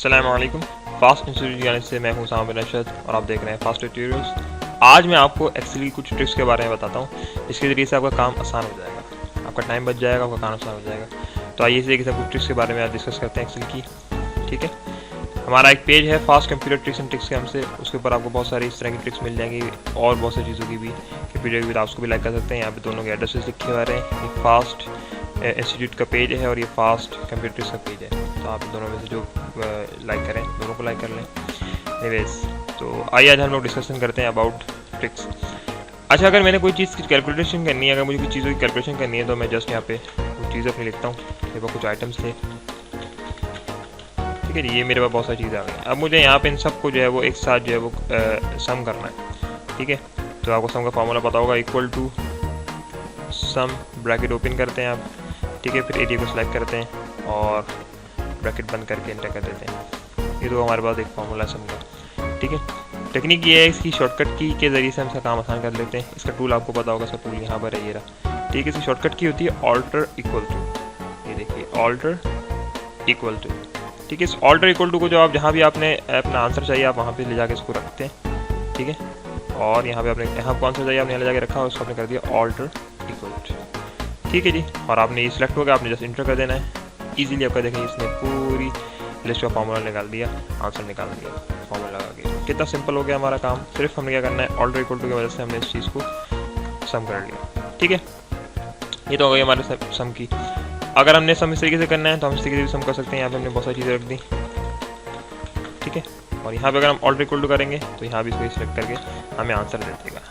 अस्सलाम वालेकुम। Fast institute यानी से मैं हूं सामा बिन अरशद और आप देख रहे हैं फास्ट ट्यूटोरियल्स। आज मैं आपको एक्सेल की कुछ ट्रिक्स के बारे में बताता हूं जिसके ज़रिए से आपका काम आसान हो जाएगा, आपका टाइम बच जाएगा, आपका काम आसान हो जाएगा। तो आइए इसी कुछ ट्रिक्स के बारे में आज डिस्कस करते हैं एक्सेल की। ठीक है, हमारा एक पेज है fast computer tricks and tricks के नाम से, उसके ऊपर आपको बहुत सारी इस तरह की ट्रिक्स मिल जाएंगी और बहुत सारी चीज़ों की भी कि वीडियो भी आप उसको भी लाइक कर सकते हैं। यहाँ पे दोनों के एड्रेसेस लिखे हुए हैं। ये फास्ट इंस्टीट्यूट का पेज है और ये फास्ट कंप्यूटर ट्रिक्स का पेज है, तो आप दोनों में से जो लाइक करें दोनों को लाइक कर लें। एनीवेज, तो आइए आज हम लोग डिस्कशन करते हैं अबाउट ट्रिक्स। अच्छा, अगर मैंने कोई चीज़ की कैलकुलेशन करनी है, अगर मुझे कुछ चीज़ों की कैलकुलेशन करनी है तो मैं जस्ट यहाँ पे कुछ चीज़ अपनी लिखता हूँ। मेरे पास कुछ आइटम्स थे, ठीक है जी, ये मेरे पास बहुत सारी चीज़ें आ गई। अब मुझे यहाँ पे इन सबको जो है वो एक साथ जो है वो सम करना है। ठीक है, तो आपको सम का फार्मूला पता होगा, equal to sum, bracket open करते हैं आप। ठीक है, फिर एरिया को सिलेक्ट करते हैं और ब्रैकेट बंद करके एंटर कर देते हैं। ये तो हमारे पास एक फार्मूला है सम का। ठीक है, टेक्निक ये है इसकी शॉर्टकट की के ज़रिए से हम इसका काम आसान कर लेते हैं। इसका टूल आपको पता होगा, इसका टूल यहाँ पर है, ये रहा। ठीक है, इसकी शॉर्टकट की होती है ऑल्टर इक्वल टू। ये देखिए, ऑल्टर इक्वल टू। ठीक है, इस ऑल्टर इक्वल टू को जो आप जहाँ भी आपने अपना आंसर चाहिए आप वहाँ पे ले जाके इसको रखते हैं। ठीक है, और यहाँ पे आपने यहाँ को आंसर चाहिए आपने ले जाके रखा और उसको आपने कर दिया ऑल्टर इक्वल टू। ठीक है जी, और आपने ये सिलेक्ट हो गया, आपने जस्ट इंटर कर देना है। इजीली आपका देखें इसने पूरी लिस्ट का फार्मूला निकाल दिया, आंसर निकाल दिया फार्मूला लगा के। कितना सिंपल हो गया हमारा काम। सिर्फ हमने क्या करना है, ऑल्टर इक्वल टू की वजह से हमने इस चीज़ को सम कर लिया। ठीक है, ये तो हो गई हमारे सम की। अगर हमने सम इस तरीके से करना है तो हम इस तरीके से भी सम कर सकते हैं। यहाँ पे हमने बहुत सारी चीज़ें रख दी। ठीक है, और यहाँ पे अगर हम ऑल्टर इक्वल टू करेंगे तो यहाँ भी इसको सिलेक्ट करके हमें आंसर दे देगा।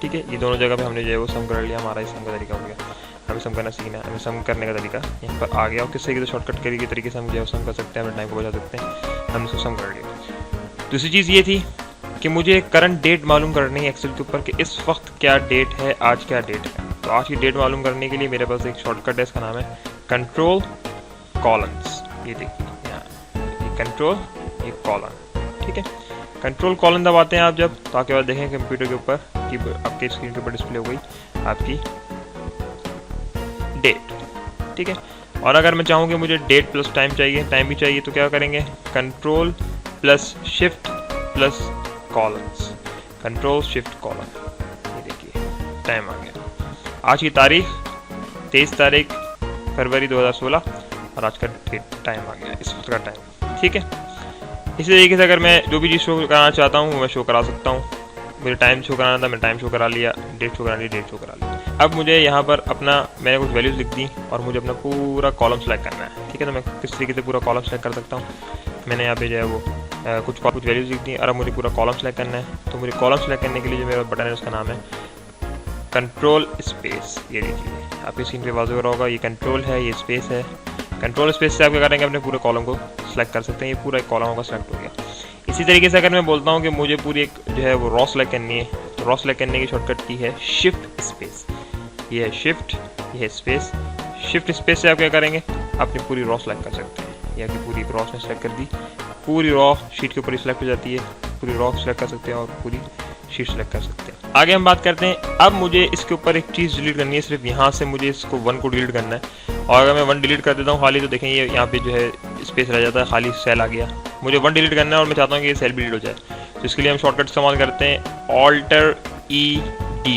ठीक है, ये दोनों जगह पे हमने जो है वो सम कर लिया। हमारा इस सम का तरीका हो गया। हमें सम करना सीखना है, हमें सम करने का तरीका यहाँ पर आ गया। और किस तरीके से शॉर्टकट के तरीके से हम जो है सम कर सकते हैं, अपने टाइम को बचा सकते हैं। हमने इसको सम कर लिया। दूसरी चीज़ ये थी कि मुझे करंट डेट मालूम करनी है एक्सेल के ऊपर कि इस वक्त क्या डेट है, आज क्या डेट है। तो आज की डेट मालूम करने के लिए मेरे पास एक शॉर्टकट है, इसका नाम है कंट्रोल कॉलम्स। ये देखिए यहाँ, ये कंट्रोल, ये कॉलम। ठीक है, कंट्रोल कॉलम दबाते हैं आप जब, तो आपके पास देखें कंप्यूटर के ऊपर कि आपके स्क्रीन के ऊपर डिस्प्ले हो गई आपकी डेट। ठीक है, और अगर मैं चाहूँ कि मुझे डेट प्लस टाइम चाहिए, टाइम भी चाहिए, तो क्या करेंगे, control plus shift plus columns, control shift column. ये देखिए टाइम आ गया। आज की तारीख 23 तारीख फरवरी 2016 और आज का टाइम आ गया, इस वक्त का टाइम। ठीक है, इसी तरीके से अगर मैं जो भी चीज़ शो कराना चाहता हूँ वो मैं शो करा सकता हूँ। मुझे टाइम शो कराना था, मैं टाइम शो करा लिया, डेट शो करानी, डेट शो करा लिया। अब मुझे यहाँ पर अपना मैंने कुछ वैल्यूज़ लिख दी और मुझे अपना पूरा कॉलम सेलेक्ट करना है। ठीक है, तो मैं किस तरीके से पूरा कॉलम सेलेक्ट कर सकता हूँ। मैंने यहाँ पे जो है वो कुछ वैल्यूज़ लिख दी और अब मुझे पूरा कॉलम सेलेक्ट करना है। तो मुझे कॉलम सेलेक्ट करने के लिए जो मेरा बटन है उसका नाम है कंट्रोल स्पेस। ये देखिए आपकी स्क्रीन पे वाज़ेह हो रहा होगा, ये कंट्रोल है, ये स्पेस है। कंट्रोल स्पेस से आप क्या करेंगे, अपने पूरे कॉलम को सिलेक्ट कर सकते हैं। ये पूरा एक कॉलम होगा सिलेक्ट हो गया। इसी तरीके से अगर मैं बोलता हूँ कि मुझे पूरी एक जो है वो रॉ सेलेक्ट करनी है, तो रॉ सेलेक्ट करने की शॉर्टकट की है शिफ्ट स्पेस। ये है शिफ्ट, ये है स्पेस। शिफ्ट स्पेस से आप क्या करेंगे, अपनी पूरी रॉ सेलेक्ट कर सकते हैं। या कि पूरी रॉ ने सेलेक्ट कर दी, पूरी रॉ शीट के ऊपर ही सेलेक्ट हो जाती है। पूरी रॉ सेलेक्ट कर सकते हैं और पूरी शीट सेलेक्ट कर सकते हैं। आगे हम बात करते हैं, अब मुझे इसके ऊपर एक चीज़ डिलीट करनी है। सिर्फ यहाँ से मुझे इसको 1 को डिलीट करना है। और अगर मैं 1 डिलीट कर देता हूँ खाली, तो देखें ये यहाँ पे जो है स्पेस रह जाता है, खाली सेल आ गया। मुझे 1 डिलीट करना है और मैं चाहता हूँ कि ये सेल भी डिलीट हो जाए। तो इसके लिए हम शॉर्टकट इस्तेमाल करते हैं ऑल्टर ED।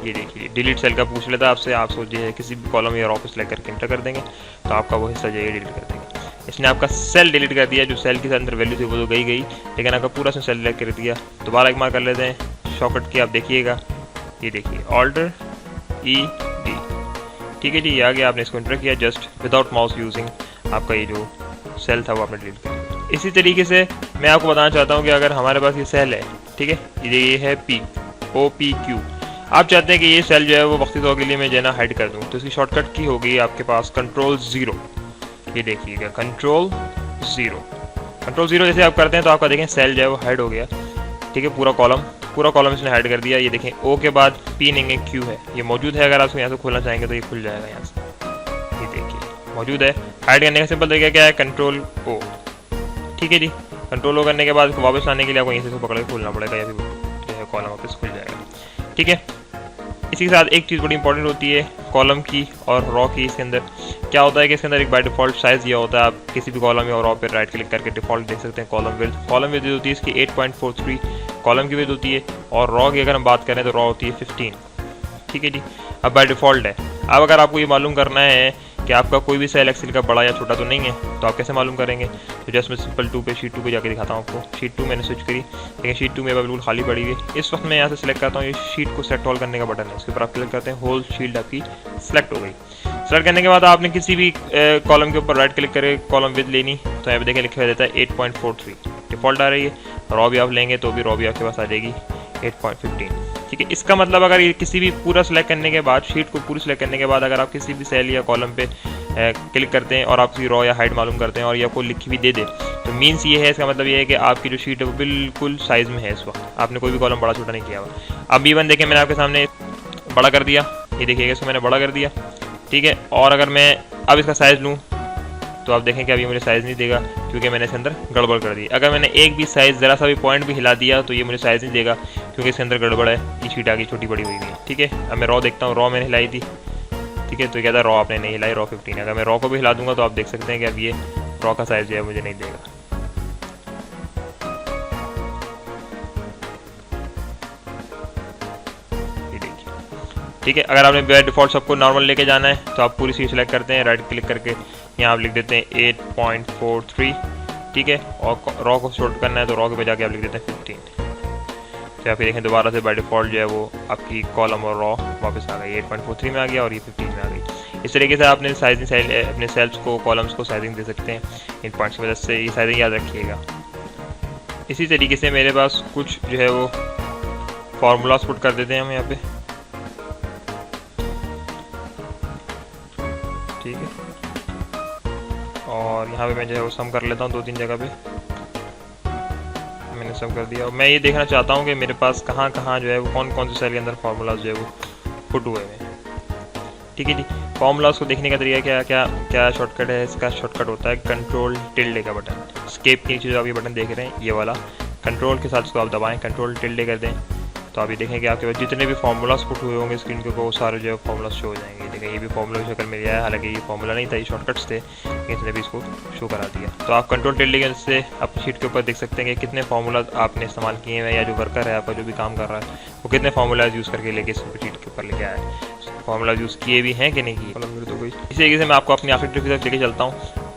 ये देखिए डिलीट सेल का पूछ लेता है आपसे, आप सोचिए किसी भी कॉलम या रॉ को सिलेक्ट करके एंटर कर देंगे तो आपका वो हिस्सा जो है डिलीट कर देंगे। इसने आपका सेल डिलीट कर दिया, जो सेल के अंदर वैल्यू थी वो तो गई, लेकिन आपका पूरा से सेल डिलीट कर दिया। दोबारा एक बार कर लेते हैं शॉर्टकट की, आप देखिएगा, ये देखिए ऑल्टर ED। ठीक है जी, ये आ गया। आपने इसको एंटर किया जस्ट विदाउट माउस यूजिंग, आपका ये जो सेल था वो आपने डिलीट कर दिया। इसी तरीके से मैं आपको बताना चाहता हूँ कि अगर हमारे पास ये सेल है, ठीक है, ये है OPQ, आप चाहते हैं कि ये सेल जो है वो वक्ती तौर के लिए मैं जो है ना हाइड कर दूँ, तो इसकी शॉर्टकट की होगी आपके पास कंट्रोल 0। ये देखिएगा कंट्रोल 0। कंट्रोल 0 जैसे आप करते हैं तो आपका देखें सेल जो है वो हाइड हो गया। ठीक है, पूरा कॉलम इसने हाइड कर दिया। ये देखें O के बाद P नहीं है, Q है, ये मौजूद है। अगर आप इसको यहाँ से खोलना चाहेंगे तो ये खुल जाएगा यहाँ से। ये देखिए मौजूद है। हाइड करने का सिंपल तरीका क्या है, कंट्रोल O। ठीक है जी, कंट्रोल O करने के बाद वापस लाने के लिए आपको यहीं से पकड़ के खोलना पड़ेगा, या फिर जो है कॉलम वापस खुल जाएगा। ठीक है, इसी के साथ एक चीज़ बड़ी इंपॉर्टेंट होती है कॉलम की और रॉ की। इसके अंदर क्या होता है कि इसके अंदर एक बाय डिफ़ॉल्ट साइज़ ये होता है, आप किसी भी कॉलम या रॉ पे राइट क्लिक करके डिफ़ॉल्ट देख सकते हैं कॉलम विड्थ होती है इसकी 8.43 कॉलम की विड्थ होती है, और रॉ की अगर हम बात करें तो रॉ होती है 15। ठीक है जी, अब बाय डिफ़ॉल्ट है। अब अगर आपको ये मालूम करना है कि आपका कोई भी सेल एक्सेल का बड़ा या छोटा तो नहीं है, तो आप कैसे मालूम करेंगे? तो जस्ट मैं सिंपल शीट 2 पे जाके दिखाता हूँ आपको। शीट 2 मैंने स्विच करी, लेकिन शीट 2 मेरे बिल्कुल खाली पड़ी हुई है। इस वक्त मैं यहाँ से सिलेक्ट करता हूँ, ये शीट को सेलेक्ट ऑल करने का बटन है, इसके ऊपर आप क्लिक करते हैं, होल शीट आपकी सेलेक्ट हो गई। सेलेक्ट करने के बाद आपने किसी भी कॉलम के ऊपर राइट क्लिक करके कॉलम विद लेनी, तो यहाँ पे देखें लिखा देता है 8.43 डिफ़ॉल्ट आ रही है। रॉ भी आप लेंगे तो भी रॉ भी आपके पास आ जाएगी 8.15। ठीक है, इसका मतलब अगर ये किसी भी पूरा सेलेक्ट करने के बाद, शीट को पूरी सेलेक्ट करने के बाद अगर आप किसी भी सेल या कॉलम पे क्लिक करते हैं और आपकी रॉ या हाइट मालूम करते हैं और या कोई लिखी भी दे दे, तो मीन्स ये है, इसका मतलब ये है कि आपकी जो शीट है वो बिल्कुल साइज़ में है इस वक्त, आपने कोई भी कॉलम बड़ा छोटा नहीं किया हुआ। अब B1 देखें मैंने आपके सामने बड़ा कर दिया, ये देखिएगा इसको मैंने बड़ा कर दिया। ठीक है, और अगर मैं अब इसका साइज़ लूँ तो आप देखें कि अभी मुझे साइज़ नहीं देगा क्योंकि मैंने इसके अंदर गड़बड़ कर दी। अगर मैंने एक भी साइज़ ज़रा सा भी पॉइंट भी हिला दिया तो ये मुझे साइज़ नहीं देगा क्योंकि इसके अंदर गड़बड़ है, ये शीट आगे छोटी बड़ी हुई है। ठीक है, अब मैं रॉ देखता हूँ, रॉ मैंने हिलाई थी। ठीक है, तो कहता है रॉ आपने नहीं हिलाई, रॉ 15। अगर मैं रॉ को भी हिला दूंगा तो आप देख सकते हैं कि अब ये रॉ का साइज़ जो है मुझे नहीं देगा। ये देखिए। ठीक है, अगर आपने बाय डिफ़ॉल्ट सबको नॉर्मल लेके जाना है तो आप पूरी शीट सेलेक्ट करते हैं, राइट क्लिक करके यहाँ आप लिख देते हैं 8.43। ठीक है, और रॉ को शॉर्ट करना है तो रॉ के पे जाके आप लिख देते हैं 15। तो आप देखें दोबारा से बाय डिफ़ॉल्ट जो है वो आपकी कॉलम और रॉ वापस आ गई, 8.43 में आ गया और ये 15 में आ गई। इस तरीके से आपने साइजिंग अपने सेल्स को, कॉलम्स को साइजिंग दे सकते हैं इन पॉइंट्स की मदद से। ये साइजिंग याद रखिएगा। इसी तरीके से मेरे पास कुछ जो है वो फार्मूलाज पुट कर देते हैं हम यहाँ पे। ठीक है, और यहाँ पे मैं जो है वो सम कर लेता हूँ 2-3 जगह पे मैंने सम कर दिया। और मैं ये देखना चाहता हूँ कि मेरे पास कहाँ कहाँ जो है वो कौन कौन से सेल के अंदर फार्मूलाज जो है वो पुट हुए हैं। ठीक है जी, फार्मूलाज को देखने का तरीका क्या क्या क्या शॉर्टकट है? इसका शॉर्टकट होता है कंट्रोल टिल्डे का बटन। स्केप के नीचे जो आप ये बटन देख रहे हैं ये वाला, कंट्रोल के साथ इसको आप दबाएं, कंट्रोल टिल्डे कर दें, तो आप ये देखें कि आपके पास जितने भी फार्मूलाज पुट हुए होंगे स्क्रीन के ऊपर वो सारे जो है फार्मूलाज शो हो जाएंगे। देखें ये भी फार्मूला की शक्ल में लिया है, हालांकि ये फार्मूला नहीं था, ये शॉर्टकट्स थे, इसने भी इसको शो करा दिया। तो आप कंट्रोल टिल्डे से अपनी शीट के ऊपर देख सकते हैं कि कितने फार्मूलाज आपने इस्तेमाल किए हैं, या जो वर्कर है आपका जो भी काम कर रहा है वो कितने फार्मूलाज यूज़ करके लेके इस शीट के ऊपर लेके आया है, फार्मूलाज यूज़ किए भी हैं कि नहीं किए। इसी तरीके से मैं आपको अपनी आखिरी ट्रिक की तरफ लेके चलता हूँ।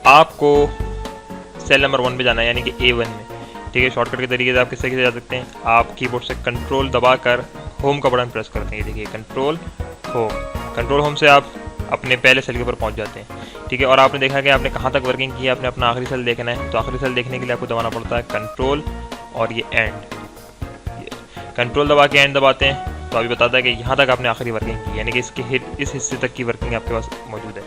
आपको सेल नंबर 1 पे जाना है, यानी कि A1 में। ठीक है, शॉर्टकट के तरीके से आप किस तरीके से जा सकते हैं? आप कीबोर्ड से कंट्रोल दबाकर होम का बटन प्रेस करते हैं, ये देखिए कंट्रोल होम से आप अपने पहले सेल के ऊपर पहुंच जाते हैं। ठीक है, और आपने देखा कि आपने कहाँ तक वर्किंग की है, आपने अपना आखिरी सेल देखना है, तो आखिरी सेल देखने के लिए आपको दबाना पड़ता है कंट्रोल और ये एंड। कंट्रोल दबा के एंड दबाते हैं तो अभी बताता है कि यहाँ तक आपने आखिरी वर्किंग की, यानी कि इस हिस्से तक की वर्किंग आपके पास मौजूद है।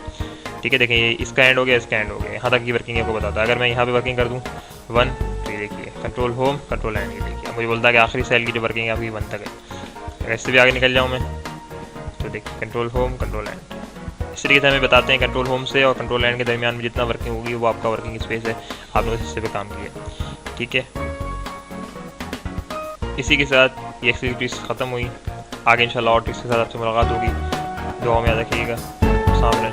ठीक है, देखें ये इसका एंड हो गया, इसका एंड हो गया, यहाँ तक की वर्किंग आपको बताता है। अगर मैं यहाँ पे वर्किंग कर दूँ 1, तो ये देखिए कंट्रोल होम कंट्रोल एंड, ये देखिए मुझे बोलता है कि आखिरी सेल की जो वर्किंग है आपकी 1 तक है। अगर इससे भी आगे निकल जाऊँ मैं तो देखिए कंट्रोल होम कंट्रोल एंड। इस तरीके से हमें बताते हैं कंट्रोल होम से और कंट्रोल एंड के दरमियान में जितना वर्किंग होगी वो आपका वर्किंग स्पेस है, आपने उस हिस्से पे काम किया। ठीक है, इसी के साथ ये एक्टिविटीज़ ख़त्म हुई। आगे इंशाल्लाह और ट्रिक्स के साथ आपसे मुलाकात होगी। दुआ में याद रखिएगा। सामने